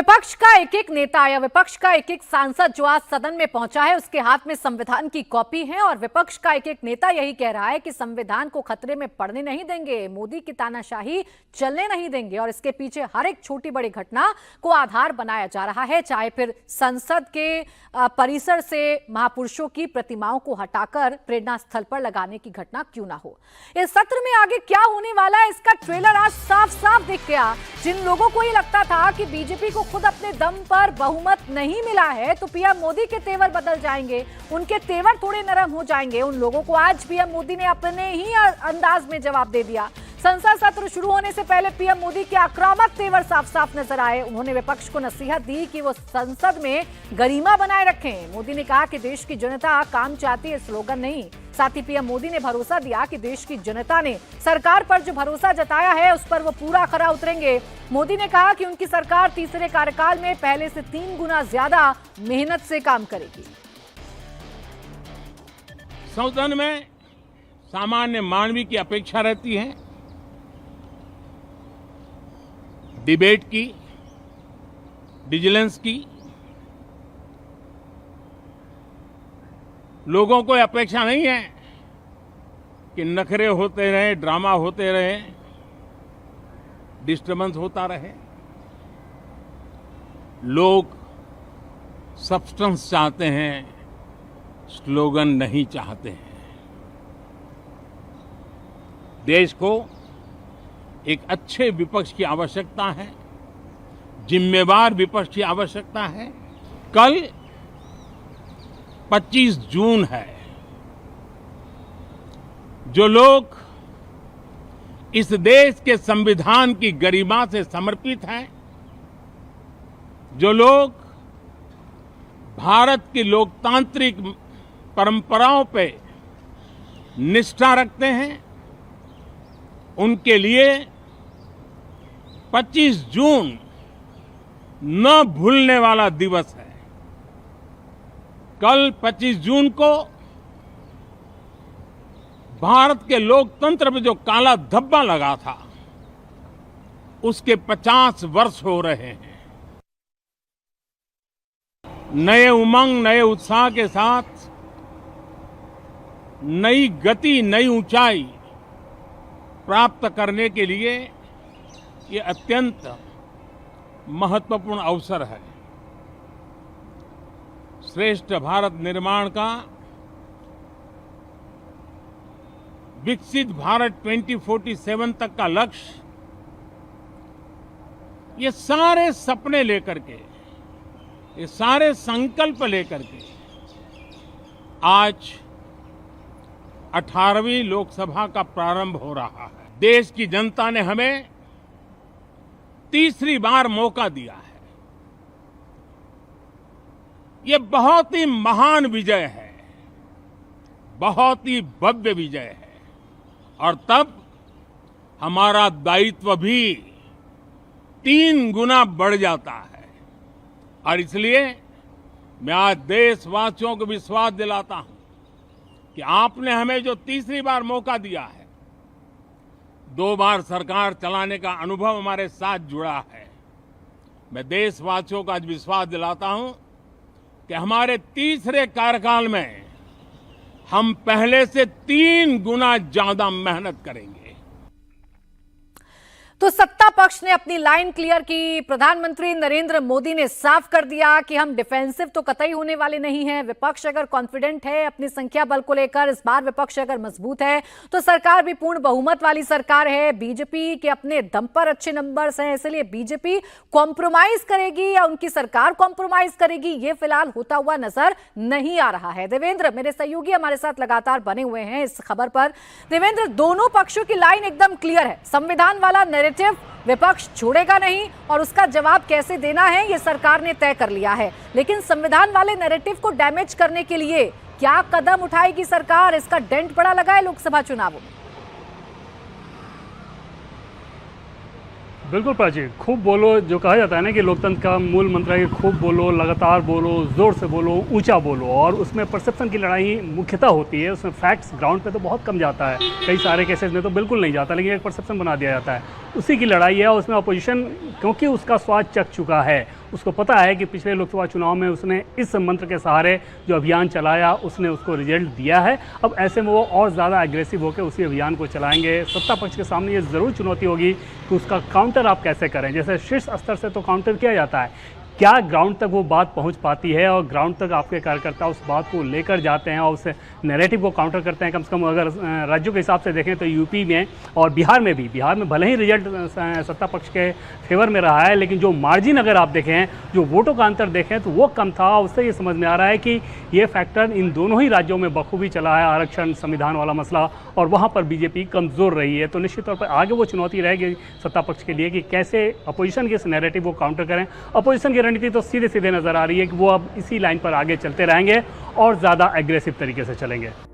विपक्ष का एक एक नेता या विपक्ष का एक एक सांसद जो आज सदन में पहुंचा है उसके हाथ में संविधान की कॉपी है और विपक्ष का एक एक नेता यही कह रहा है कि संविधान को खतरे में पड़ने नहीं देंगे, मोदी की तानाशाही चलने नहीं देंगे और इसके पीछे हर एक छोटी बड़ी घटना को आधार बनाया जा रहा है, चाहे फिर संसद के परिसर से महापुरुषों की प्रतिमाओं को हटाकर प्रेरणा स्थल पर लगाने की घटना क्यों ना हो। इस सत्र में आगे क्या होने वाला है इसका ट्रेलर आज साफ साफ दिख गया। जिन लोगों को ये लगता था कि बीजेपी को खुद अपने दम पर बहुमत नहीं मिला है तो पीएम मोदी के तेवर बदल जाएंगे, उनके तेवर थोड़े नरम हो जाएंगे, उन लोगों को आज पीएम मोदी ने अपने ही अंदाज में जवाब दे दिया। संसद सत्र शुरू होने से पहले पीएम मोदी के आक्रामक तेवर साफ साफ नजर आए। उन्होंने विपक्ष को नसीहत दी कि वो संसद में गरिमा बनाए रखें। मोदी ने कहा कि देश की जनता काम चाहती है, स्लोगन नहीं। साथ ही पीएम मोदी ने भरोसा दिया कि देश की जनता ने सरकार पर जो भरोसा जताया है उस पर वो पूरा खरा उतरेंगे। मोदी ने कहा कि उनकी सरकार तीसरे कार्यकाल में पहले से 3 गुना ज्यादा मेहनत से काम करेगी। सदन में सामान्य मानवीय की अपेक्षा रहती है, डिबेट की, विजिलेंस की। लोगों को अपेक्षा नहीं है कि नखरे होते रहे, ड्रामा होते रहे, डिस्टर्बेंस होता रहे। लोग सब्सटेंस चाहते हैं, स्लोगन नहीं चाहते हैं। देश को एक अच्छे विपक्ष की आवश्यकता है, जिम्मेवार विपक्ष की आवश्यकता है। कल 25 जून है। जो लोग इस देश के संविधान की गरिमा से समर्पित हैं, जो लोग भारत की लोकतांत्रिक परंपराओं पे निष्ठा रखते हैं, उनके लिए 25 जून न भूलने वाला दिवस है। कल 25 जून को भारत के लोकतंत्र में जो काला धब्बा लगा था उसके 50 वर्ष हो रहे हैं। नए उमंग, नए उत्साह के साथ नई गति, नई ऊंचाई प्राप्त करने के लिए ये अत्यंत महत्वपूर्ण अवसर है। श्रेष्ठ भारत निर्माण का, विकसित भारत 2047 तक का लक्ष्य, ये सारे सपने लेकर के, ये सारे संकल्प लेकर के आज 18वीं लोकसभा का प्रारंभ हो रहा है। देश की जनता ने हमें तीसरी बार मौका दिया है। ये बहुत ही महान विजय है, बहुत ही भव्य विजय है और तब हमारा दायित्व भी 3 गुना बढ़ जाता है। और इसलिए मैं आज देशवासियों को विश्वास दिलाता हूं कि आपने हमें जो तीसरी बार मौका दिया है, 2 बार सरकार चलाने का अनुभव हमारे साथ जुड़ा है। मैं देशवासियों को आज विश्वास दिलाता हूं कि हमारे तीसरे कार्यकाल में हम पहले से 3 गुना ज्यादा मेहनत करेंगे। तो सत्ता पक्ष ने अपनी लाइन क्लियर की। प्रधानमंत्री नरेंद्र मोदी ने साफ कर दिया कि हम डिफेंसिव तो कतई होने वाले नहीं हैं। विपक्ष अगर कॉन्फिडेंट है अपनी संख्या बल को लेकर, इस बार विपक्ष अगर मजबूत है तो सरकार भी पूर्ण बहुमत वाली सरकार है। बीजेपी के अपने दम पर अच्छे नंबर्स हैं, इसलिए बीजेपी कॉम्प्रोमाइज करेगी या उनकी सरकार कॉम्प्रोमाइज करेगी, ये फिलहाल होता हुआ नजर नहीं आ रहा है। देवेंद्र, मेरे सहयोगी हमारे साथ लगातार बने हुए हैं इस खबर पर। देवेंद्र, दोनों पक्षों की लाइन एकदम क्लियर है। संविधान वाला विपक्ष छोड़ेगा नहीं और उसका जवाब कैसे देना है ये सरकार ने तय कर लिया है। लेकिन संविधान वाले नैरेटिव को डैमेज करने के लिए क्या कदम उठाएगी सरकार, इसका डेंट बड़ा लगा है लोकसभा चुनावों में। बिल्कुल प्राची, खूब बोलो। जो कहा जाता है ना कि लोकतंत्र का मूल मंत्र है कि खूब बोलो, लगातार बोलो, ज़ोर से बोलो, ऊंचा बोलो। और उसमें परसेप्शन की लड़ाई मुख्यतः होती है, उसमें फैक्ट्स ग्राउंड पे तो बहुत कम जाता है, कई सारे केसेस में तो बिल्कुल नहीं जाता, लेकिन एक परसेप्शन बना दिया जाता है। उसी की लड़ाई है। उसमें अपोजिशन क्योंकि उसका स्वाद चख चुका है, उसको पता है कि पिछले लोकसभा चुनाव में उसने इस मंत्र के सहारे जो अभियान चलाया उसने उसको रिजल्ट दिया है। अब ऐसे में वो और ज़्यादा एग्रेसिव होकर उसी अभियान को चलाएंगे। सत्ता पक्ष के सामने ये ज़रूर चुनौती होगी कि उसका काउंटर आप कैसे करें। जैसे शीर्ष स्तर से तो काउंटर किया जाता है, क्या ग्राउंड तक वो बात पहुंच पाती है और ग्राउंड तक आपके कार्यकर्ता उस बात को लेकर जाते हैं और उस नैरेटिव को काउंटर करते हैं। कम से कम अगर राज्यों के हिसाब से देखें तो यूपी में और बिहार में भले ही रिजल्ट सत्ता पक्ष के फेवर में रहा है, लेकिन जो मार्जिन अगर आप देखें, जो वोटों का अंतर देखें तो वो कम था। उससे ये समझ में आ रहा है कि ये फैक्टर इन दोनों ही राज्यों में बखूबी चला है, आरक्षण संविधान वाला मसला, और वहाँ पर बीजेपी कमज़ोर रही है। तो निश्चित तौर पर आगे वो चुनौती रहेगी सत्ता पक्ष के लिए कि कैसे अपोजिशन के इस नैरेटिव को काउंटर करें। अपोजिशन की रणनीति तो सीधे सीधे नज़र आ रही है कि वो अब इसी लाइन पर आगे चलते रहेंगे और ज़्यादा एग्रेसिव तरीके से चलेंगे।